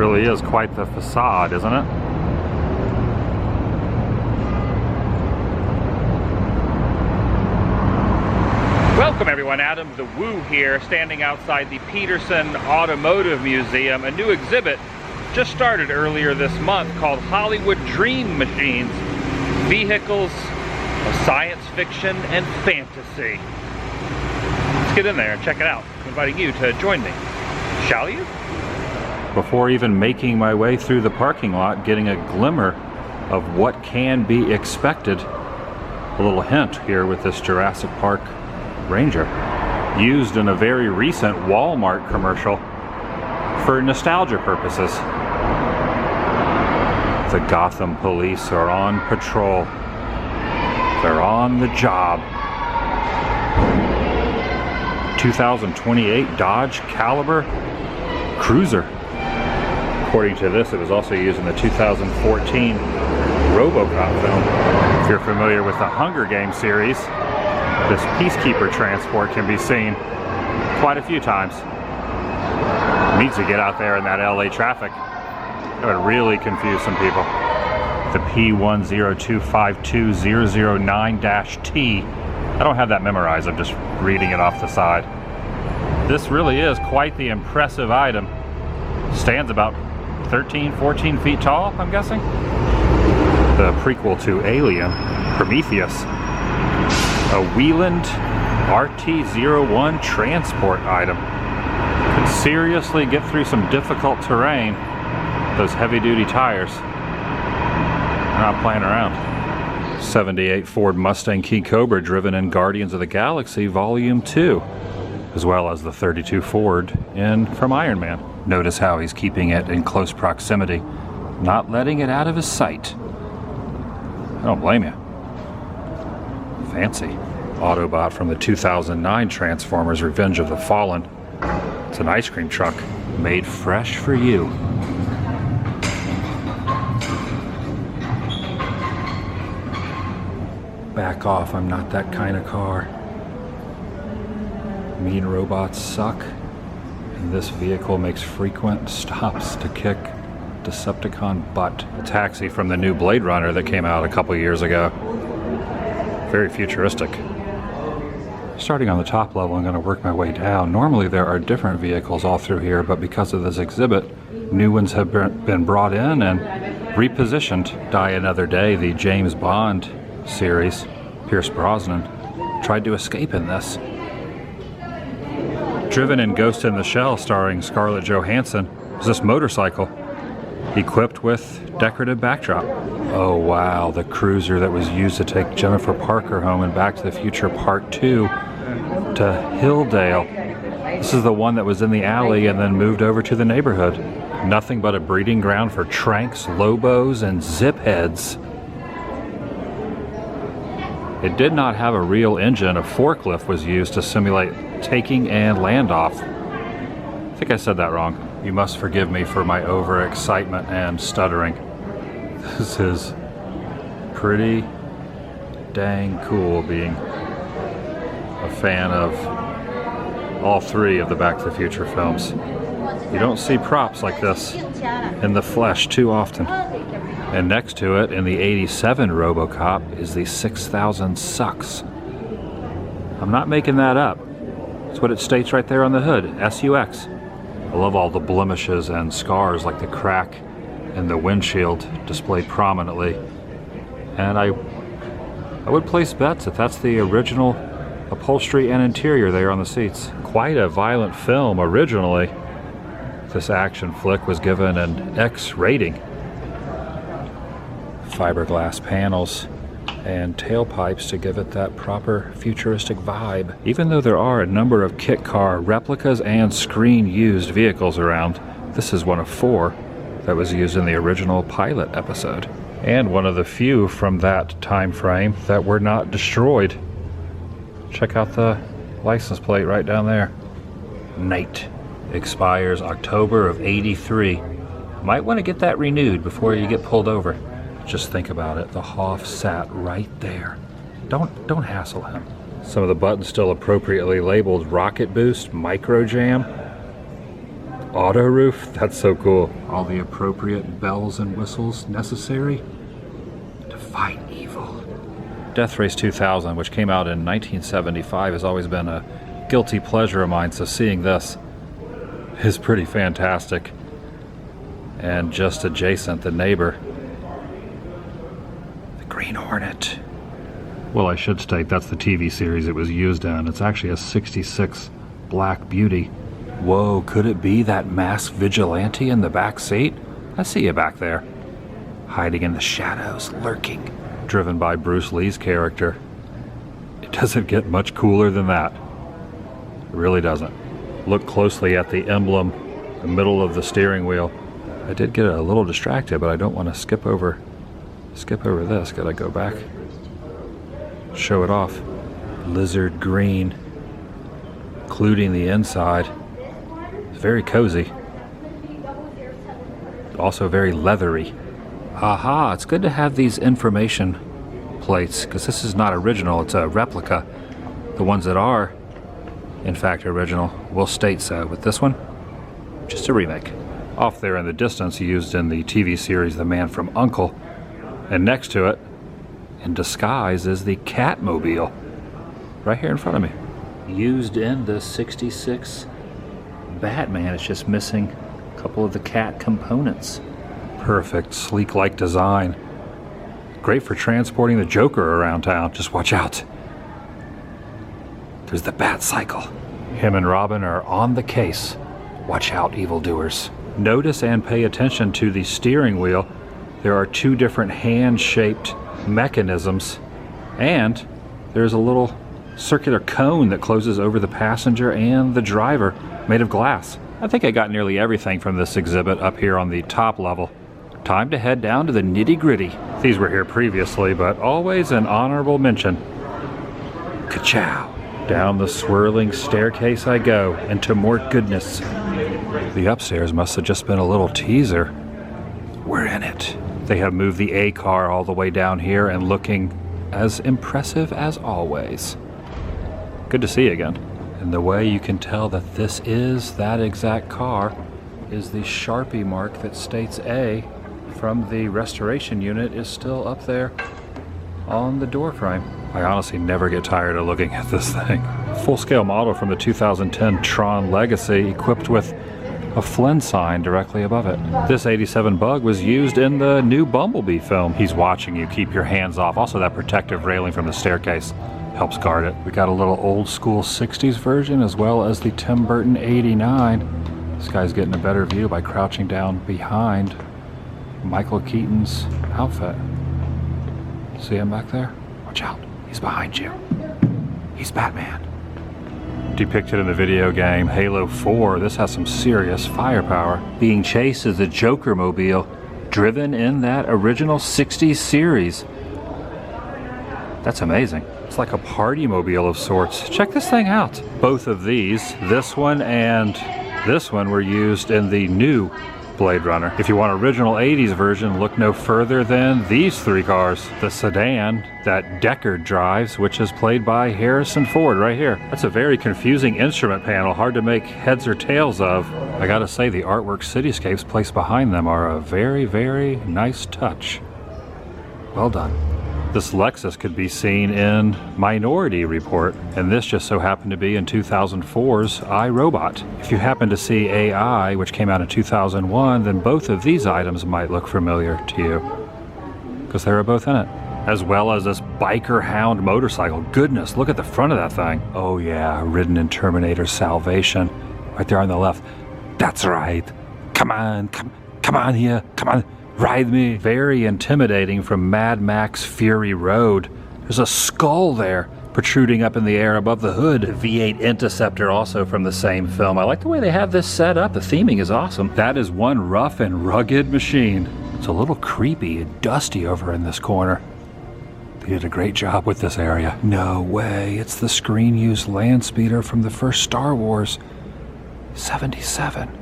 Really is quite the facade, isn't it? Welcome everyone, Adam the Woo here, standing outside the Peterson Automotive Museum. A new exhibit just started earlier this month called Hollywood Dream Machines, Vehicles of Science Fiction and Fantasy. Let's get in there and check it out. I'm inviting you to join me. Shall you? Before even making my way through the parking lot, getting a glimmer of what can be expected. A little hint here with this Jurassic Park Ranger, used in a very recent Walmart commercial for nostalgia purposes. The Gotham police are on patrol. They're on the job. 2028 Dodge Caliber Cruiser. According to this, it was also used in the 2014 RoboCop film. If you're familiar with the Hunger Games series, this Peacekeeper transport can be seen quite a few times. It needs to get out there in that LA traffic. It would really confuse some people. The P10252009-T. I don't have that memorized, I'm just reading it off the side. This really is quite the impressive item. Stands about 13, 14 feet tall, I'm guessing. The prequel to Alien, Prometheus. A Wieland RT-01 transport item. Could seriously get through some difficult terrain. Those heavy-duty tires. They're not playing around. 78 Ford Mustang Key Cobra driven in Guardians of the Galaxy Volume 2. As well as the 32 Ford from Iron Man. Notice how he's keeping it in close proximity. Not letting it out of his sight. I don't blame you. Fancy. Autobot from the 2009 Transformers Revenge of the Fallen. It's an ice cream truck made fresh for you. Back off, I'm not that kind of car. Mean robots suck, and this vehicle makes frequent stops to kick Decepticon butt. A taxi from the new Blade Runner that came out a couple years ago. Very futuristic. Starting on the top level, I'm going to work my way down. Normally there are different vehicles all through here, but because of this exhibit, new ones have been brought in and repositioned. Die Another Day, the James Bond series, Pierce Brosnan tried to escape in this. Driven in Ghost in the Shell starring Scarlett Johansson is this motorcycle equipped with decorative backdrop. Oh wow, the cruiser that was used to take Jennifer Parker home in Back to the Future Part 2 to Hilldale. This is the one that was in the alley and then moved over to the neighborhood. Nothing but a breeding ground for Tranks, Lobos, and Zip Heads. It did not have a real engine. A forklift was used to simulate taking and landoff. I think I said that wrong. You must forgive me for my overexcitement and stuttering. This is pretty dang cool being a fan of all three of the Back to the Future films. You don't see props like this in the flesh too often. And next to it, in the 87 RoboCop, is the 6000 Sucks. I'm not making that up. That's what it states right there on the hood, SUX. I love all the blemishes and scars like the crack in the windshield displayed prominently. And I would place bets that that's the original upholstery and interior there on the seats. Quite a violent film originally. This action flick was given an X rating. Fiberglass panels and tailpipes to give it that proper futuristic vibe. Even though there are a number of kit car replicas and screen-used vehicles around, this is one of 4 that was used in the original pilot episode. And one of the few from that time frame that were not destroyed. Check out the license plate right down there. Night. Expires October of '83. Might want to get that renewed before you get pulled over. Just think about it. The Hoff sat right there. Don't hassle him. Some of the buttons still appropriately labeled Rocket Boost, Micro Jam. auto roof. That's so cool. All the appropriate bells and whistles necessary to fight evil. Death Race 2000, which came out in 1975, has always been a guilty pleasure of mine, so seeing this is pretty fantastic. And just adjacent, the neighbor, the Green Hornet. Well, I should state that's the TV series it was used in. It's actually a 66 Black Beauty. Whoa, could it be that masked vigilante in the back seat? I see you back there. Hiding in the shadows, lurking. Driven by Bruce Lee's character. It doesn't get much cooler than that. It really doesn't. Look closely at the emblem, the middle of the steering wheel. I did get a little distracted, but I don't want to skip over this. Gotta go back. Show it off. Lizard green, including the inside. It's very cozy. Also very leathery. Aha, it's good to have these information plates, because this is not original, it's a replica. The ones that are, in fact, original will state so, but this one, just a remake. Off there in the distance, used in the TV series The Man from U.N.C.L.E. And next to it, in disguise, is the Catmobile. Right here in front of me. Used in the 66 Batman. It's just missing a couple of the cat components. Perfect, sleek-like design. Great for transporting the Joker around town. Just watch out. There's the Bat Cycle. Him and Robin are on the case. Watch out, evildoers. Notice and pay attention to the steering wheel. There are two different hand-shaped mechanisms, and there's a little circular cone that closes over the passenger and the driver, made of glass. I think I got nearly everything from this exhibit up here on the top level. Time to head down to the nitty-gritty. These were here previously, but always an honorable mention. Ka-chow! Down the swirling staircase I go, into more goodness. The upstairs must have just been a little teaser. We're in it. They have moved the A car all the way down here and looking as impressive as always. Good to see you again. And the way you can tell that this is that exact car is the Sharpie mark that states A from the restoration unit is still up there on the door frame. I honestly never get tired of looking at this thing. Full-scale model from the 2010 Tron Legacy, equipped with a Flynn sign directly above it. This 87 Bug was used in the new Bumblebee film. He's watching you, keep your hands off. Also that protective railing from the staircase helps guard it. We got a little old school 60s version as well as the Tim Burton 89. This guy's getting a better view by crouching down behind Michael Keaton's outfit. See him back there? Watch out, he's behind you. He's Batman. Depicted in the video game Halo 4, this has some serious firepower. Being chased is the Joker mobile, driven in that original 60s series. That's amazing. It's like a party mobile of sorts. Check this thing out. Both of these, this one and this one, were used in the new Blade Runner. If you want original 80s version, look no further than these three cars. The sedan that Deckard drives, which is played by Harrison Ford right here. That's a very confusing instrument panel, hard to make heads or tails of. I gotta say, the artwork cityscapes placed behind them are a very, very nice touch. Well done. This Lexus could be seen in Minority Report, and this just so happened to be in 2004's iRobot. If you happen to see AI, which came out in 2001, then both of these items might look familiar to you, because they were both in it. As well as this Biker Hound motorcycle. Goodness, look at the front of that thing. Oh yeah, ridden in Terminator Salvation. Right there on the left. That's right. Come on here, come on. Ride me. Very intimidating from Mad Max Fury Road. There's a skull there protruding up in the air above the hood. The V8 Interceptor, also from the same film. I like the way they have this set up. The theming is awesome. That is one rough and rugged machine. It's a little creepy and dusty over in this corner. They did a great job with this area. No way, it's the screen-used land speeder from the first Star Wars. 77.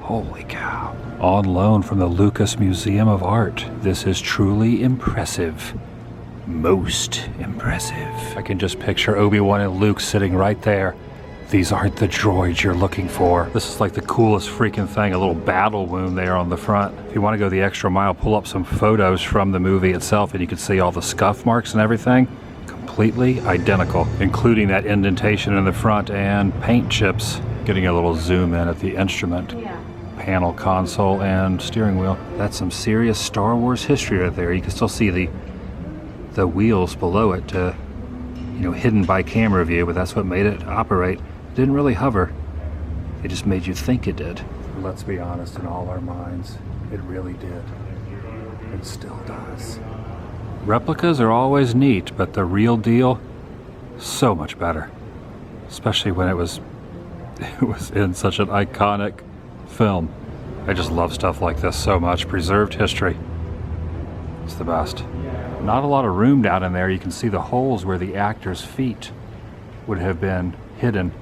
Holy cow. On loan from the Lucas Museum of Art. This is truly impressive. Most impressive. I can just picture Obi-Wan and Luke sitting right there, These aren't the droids you're looking for. This is like the coolest freaking thing, a little battle wound there on the front. If you want to go the extra mile, pull up some photos from the movie itself and you can see all the scuff marks and everything. Completely identical, including that indentation in the front and paint chips. Getting a little zoom in at the instrument panel, console, and steering wheel. That's some serious Star Wars history right there. You can still see the wheels below it, you know, hidden by camera view, but that's what made it operate. It didn't really hover. It just made you think it did. Let's be honest, in all our minds, it really did. It still does. Replicas are always neat, but the real deal, so much better. Especially when it was in such an iconic film. I just love stuff like this so much. Preserved history. It's the best. Not a lot of room down in there. You can see the holes where the actors' feet would have been hidden.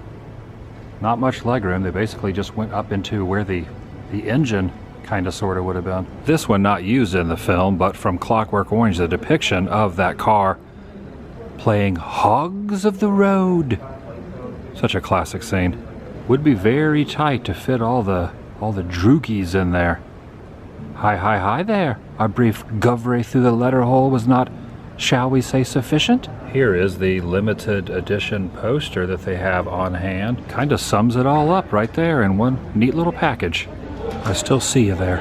Not much legroom. They basically just went up into where the engine kind of sort of would have been. This one not used in the film, but from Clockwork Orange, the depiction of that car playing Hogs of the Road. Such a classic scene. Would be very tight to fit all the droogies in there. Hi there. Our brief govray through the letter hole was not, shall we say, sufficient? Here is the limited edition poster that they have on hand. Kind of sums it all up right there in one neat little package. I still see you there.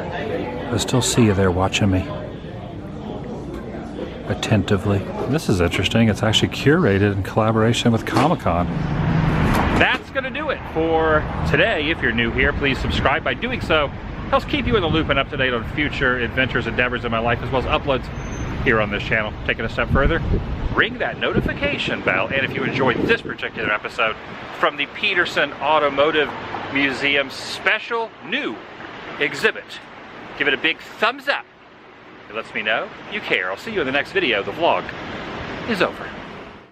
I still see you there watching me. Attentively. This is interesting. It's actually curated in collaboration with Comic-Con. That's going to do it for today. If you're new here, please subscribe. By doing so, helps keep you in the loop and up to date on future adventures, endeavors in my life, as well as uploads here on this channel. Taking a step further, ring that notification bell. And if you enjoyed this particular episode from the Peterson Automotive Museum special new exhibit, give it a big thumbs up. It lets me know you care. I'll see you in the next video. The vlog is over.